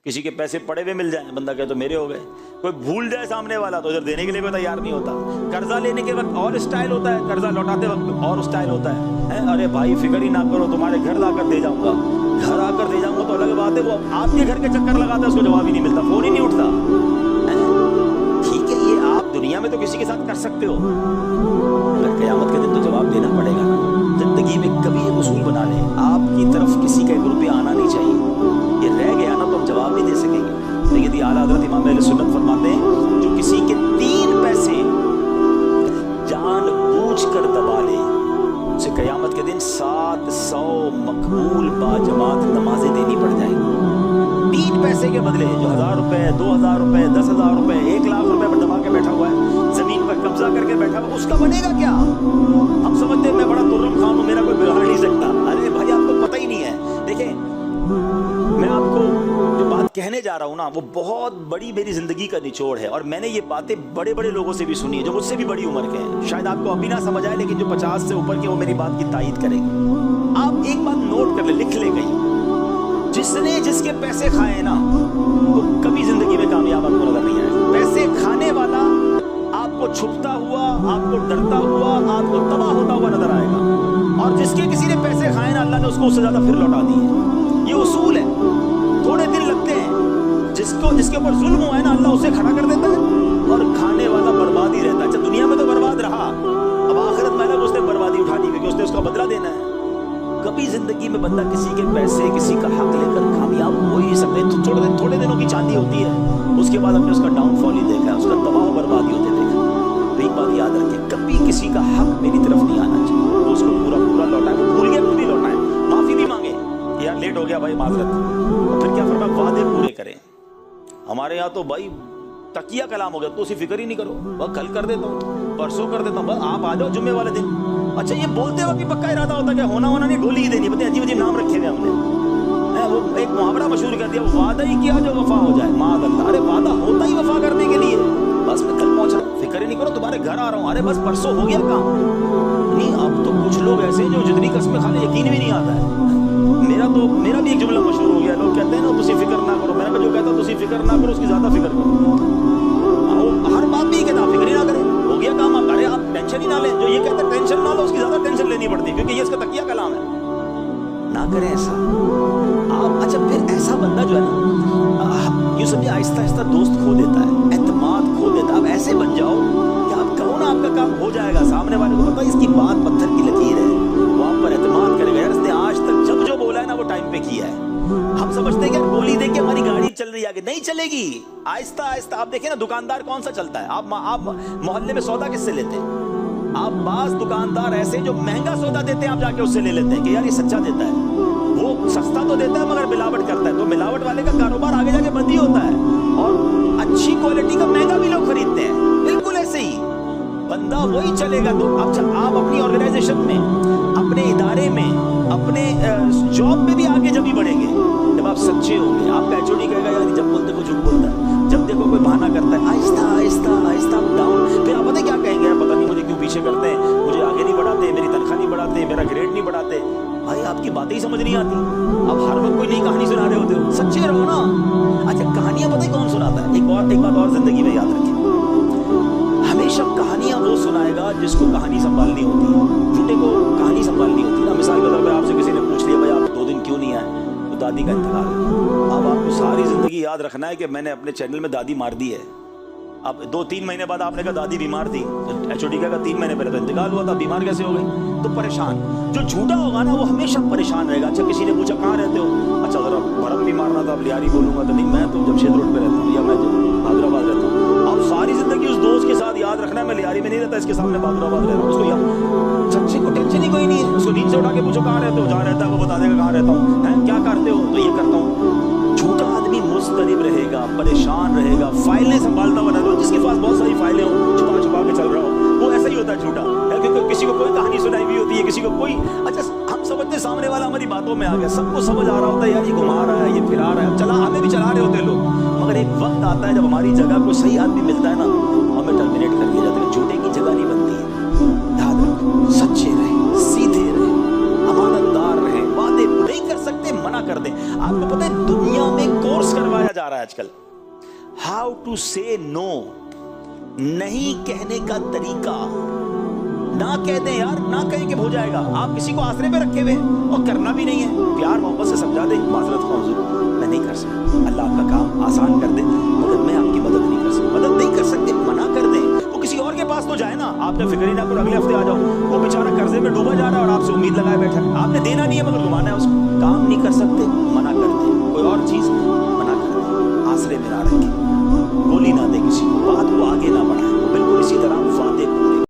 کسی کے پیسے پڑے ہوئے مل جائیں، بندہ کہے تو میرے ہو گئے. کوئی بھول جائے سامنے والا تو ادھر دینے کے لیے بھی تیار نہیں ہوتا. قرضہ لینے کے وقت اور اسٹائل ہوتا ہے، قرضہ لوٹاتے وقت اور اسٹائل ہوتا ہے. ارے بھائی فکر ہی نہ کرو، تمہارے گھر لا کر دے جاؤں گا. گھر آ کر دے جاؤں گا تو الگ بات ہے، وہ آپ کے گھر کے چکر لگاتا ہے، اس کو جواب ہی نہیں ملتا، فون ہی نہیں اٹھتا. ٹھیک ہے یہ آپ دنیا میں تو کسی کے ساتھ کر سکتے ہو، مگر قیامت کے دن تو جواب دینا پڑے گا. زندگی میں کبھی ایک اصول بنا لیں، آپ کی طرف کسی کا 1 روپیہ آنا نہیں چاہیے. یہ رہ گیا نا تو ہم جواب نہیں دے سکیں گے. لیکن اعلیٰ حضرت امام اہل سنت فرماتے ہیں جو کسی کے 3 پیسے جان بوجھ کر دبا لے، اسے قیامت کے دن 700 مقبول باجماعت نمازیں دینی پڑ جائیں. 3 پیسے کے بدلے جو 1000 روپے 2000 روپے 10,000 روپے 1,00,000 روپے پر دبا کے بیٹھا ہوا ہے، زمین پر قبضہ کر کے بیٹھا ہوا، اس کا بنے گا کیا؟ ہم سمجھتے ہیں میں بڑا ترم خان ہوں، میرا کوئی بگاڑ نہیں سکتا. ارے بھائی آپ کو پتہ ہی نہیں ہے. دیکھیں میں آپ کو جو بات کہنے جا رہا ہوں نا وہ بہت بڑی میری زندگی کا نچوڑ ہے، اور میں نے یہ باتیں بڑے بڑے لوگوں سے بھی سنی ہے جو مجھ سے بھی بڑی عمر کے ہیں. شاید آپ کو ابھی نہ سمجھ آئے، لیکن جو 50 سے اوپر کے وہ میری بات کی تائید کریں گے. آپ ایک بات نوٹ کر لیں، لکھ لے گئی، جس نے جس کے پیسے کھائے نا وہ کبھی زندگی میں کامیاب آپ کو نظر نہیں آئے. پیسے کھانے والا آپ کو چھپتا ہوا، آپ کو ڈرتا ہوا، آپ کو تباہ ہوتا ہوا نظر آئے گا. اور جس کے کسی نے پیسے کھائے نا اللہ نے اس کو اس سے زیادہ پھر لوٹا دیے. یہ اصول ہے. تھوڑے دن لگتے ہیں، جس کے اوپر ظلم ہوا ہے نا اللہ اسے کھڑا کر دیتا ہے، اور کھانے والا برباد ہی رہتا ہے. اچھا دنیا میں تو برباد رہا، اب آخرت میں اس نے بربادی اٹھانی کیونکہ اس نے اس کا بدلہ دینا ہے. کبھی زندگی میں بندہ کسی کے پیسے کسی کا حق لے کر کامیاب ہو ہی سکتے. تو تھوڑے دنوں کی چاندی ہوتی ہے، اس کے بعد ہم نے اس کا ڈاؤن فال ہی دیکھا ہے، اس کا تباہ و بربادی ہوتے دیکھا. تو ایک بات یاد رکھیں، کبھی کسی کا حق میری طرف نہیں آنا چاہیے. وہ اس کو پورا لوٹائے، وہ بھول گیا خود ہی لوٹائے، معافی بھی مانگے یار لیٹ ہو گیا بھائی معذرت. اور پھر کیا فرمایا، وعدے پورے کریں. ہمارے یہاں تو بھائی تکیہ کلام ہو گیا، تو اسی فکر ہی نہیں کرو، بس کل کر دیتا ہوں، پرسوں کر دیتا ہوں، بس آپ آ جاؤ جمعے والے دن. اچھا یہ بولتے وقت بھی پکا ارادہ ہوتا ہے کہ ہونا نہیں، ڈولی ہی دینی. بتائیں عجیب عجیب نام رکھے ہوئے ہم نے. وہ ایک محاورہ مشہور کر دیا، وعدہ ہی کیا جو وفا ہو جائے. معاذ اللہ، ارے وعدہ ہوتا ہی وفا کرنے کے لیے. بس میں کل پہنچ رہا ہوں، فکر ہی نہیں کرو، تمہارے گھر آ رہا ہوں، ارے بس پرسوں ہو گیا کام. نہیں اب تو کچھ لوگ ایسے ہیں جو جتنی قسمیں کھانے یقین بھی نہیں آتا ہے. میرا بھی ایک جملہ مشہور ہو گیا، لوگ کہتے ہیں نا تسی فکر نہ کرو. میں نے جو کہتا تسی فکر نہ کرو اس کی زیادہ فکر کرو. ہر بات بھی کہتا فکر ہی نہ کرے، ہو گیا کام. آپ ٹینشن ہی نہ لیں. جو یہ کہتا ہے ٹینشن نہ لو، اس کی زیادہ ٹینشن لینی پڑتی ہے کیونکہ یہ اس کا تکیہ کلام ہے. نہ کریں ایسا آپ. اچھا پھر ایسا بندہ جو ہے نا یوں سمجھے آہستہ آہستہ دوست کھو دیتا ہے، اعتماد کھو دیتا ہے. آپ ایسے بن جاؤ کہ آپ کہو نا آپ کا کام ہو جائے گا، سامنے والے کو پتا ہے اس کی بات پتھر کی لکیر ہے، وہ آپ پر اعتماد کرے گا. یار اس نے آج تک جب جو بولا ہے نا وہ ٹائم پہ کیا ہے. ہم سمجھتے ہیں کہ گولی دے کے ہماری گاڑی چل رہی ہے آگے، نہیں چلے گی. آہستہ آہستہ آپ دیکھیں نا دکاندار کون سا چلتا ہے. آپ محلے میں سودا کس سے لیتے ہیں؟ آپ بعض دکاندار ایسے جو مہنگا سودا دیتے ہیں آپ جا کے اس سے لے لیتے ہیں کہ یار یہ سچا دیتا ہے. وہ سستا تو دیتا ہے مگر ملاوٹ کرتا ہے، تو ملاوٹ والے کا کاروبار آگے جا کے بند ہی ہوتا ہے. اور اچھی کوالٹی کا مہنگا بھی لوگ خریدتے ہیں. بالکل ایسے ہی بندہ وہی چلے گا. تو آپ اپنی آرگنائزیشن میں، اپنے ادارے میں، اپنے جاب میں بھی آگے جب ہی بڑھیں گے جب آپ سچے ہوں گے. آپ کا ایچ او ڈی کہے گا یار جب بولتے کوئی جھوٹ بولتا ہے، جب دیکھو کوئی بہانہ کرتا ہے. آہستہ آہستہ آہستہ ڈاؤن. پھر آپ پتہ کیا کہیں گے، پتہ نہیں مجھے کیوں پیچھے کرتے ہیں، مجھے آگے نہیں بڑھاتے، میری تنخواہ نہیں بڑھاتے، میرا گریڈ نہیں بڑھاتے. بھائی آپ کی باتیں ہی سمجھ نہیں آتی. اب ہر وقت کوئی نئی کہانی سنا رہے ہوتے ہو، سچے رہو نا. اچھا کہانیاں پتہ کون سناتا ہے؟ ایک بات اور زندگی میں یاد رکھیں، ہمیشہ کہانیاں وہ سنائے گا جس کو کہانی سنبھالنی ہوتی ہے. جھوٹے کو کہانی سنبھالنی ہوتی ہے نا. مثال کے طور پہ آپ سے کسی نے پوچھ لیا بھائی آپ 2 دن کیوں نہیں آئے، تو دادی کا انتقال ہے. اب آپ کو ساری زندگی یاد رکھنا ہے کہ میں نے اپنے چینل میں دادی مار دی ہے. اب 2-3 مہینے بعد آپ نے کہا دادی بیمار تھی، ایچ او ڈی کا 3 مہینے پہلے تو انتقال ہوا تھا، بیمار کیسے ہو گئی؟ تو پریشان. جو جھوٹا ہوگا نا وہ ہمیشہ پریشان رہے گا. اچھا کسی نے پوچھا کہاں رہتے ہو، اچھا ذرا بھرم بھی مارنا تھا، اب لیاری بولوں گا تو نہیں، میں تو جمشید روڈ پہ رہتا ہوں یا میں حیدرآباد رہتا ہوں. اب ساری زندگی اس دوست کے ساتھ یاد رکھنا ہے میں لیاری میں نہیں رہتا، اس کے سامنے حیدرآباد رہ رہا ہوں. اس کو سچے کو ٹینشن ہی کوئی نہیں ہے. اس کو نیند سے اٹھا کے پوچھو کہاں رہتے ہو، جہاں رہتا ہے وہ بتا دے گا کہاں رہتا ہوں. کیا کرتے ہو تو یہ کرتا ہوں. جھوٹا آدمی مضطرب رہے گا، پریشان رہے گا، فائلیں سنبھالتا ہوا رہے گا. جس کے پاس بہت ساری فائلیں ہوں، چھپا کے چل رہا ہو، وہ ایسا ہی ہوتا ہے جھوٹا. کیونکہ کسی کو کوئی کہانی سنائی ہوئی ہوتی ہے، کسی کو کوئی. اچھا ہم سمجھتے سامنے والا ہماری باتوں میں آ گیا، سب کو سمجھ آ رہا ہوتا ہے یار یہ گھما رہا ہے، یہ پھرا رہا ہے، چلا ہمیں بھی چلا رہے ہوتے لوگ. مگر ایک وقت آتا ہے جب ہماری جگہ کوئی صحیح آدمی ملتا ہے نا، ہمیں ٹرمینیٹ کر دیا جاتا ہے. جھوٹے کی جگہ نہیں بنتی ہے. یاد رکھو، سچے رہیں، سیدھے رہیں، امانت دار رہیں. وعدے نہیں کر سکتے منع کر دیں. آپ کو پتہ ہے دنیا میں کورس کروایا جا رہا ہے آج کل. ہاؤ ٹو سے نو, نہیں کہنے کا طریقہ. نہ کہہ دیں یار, نہ کہیں کہ ہو جائے گا. آپ کسی کو آسرے پہ رکھے ہوئے اور کرنا بھی نہیں ہے, پیار محبت سے سمجھا دیں, معذرت خواہ حضور میں نہیں کر سکتا, اللہ آپ کا کام آسان کر دے, مگر میں آپ کی مدد نہیں کر سکتا. مدد نہیں کر سکتے, منع کر دیں. وہ کسی اور کے پاس تو جائے نا, آپ نے فکر ہی نہ کرو, اگلے ہفتے آ جاؤ. وہ بیچارہ قرضے میں ڈوبا جا رہا ہے اور آپ سے امید لگائے بیٹھا ہے, آپ نے دینا نہیں ہے مگر گھمانا ہے اس کو. کام نہیں کر سکتے,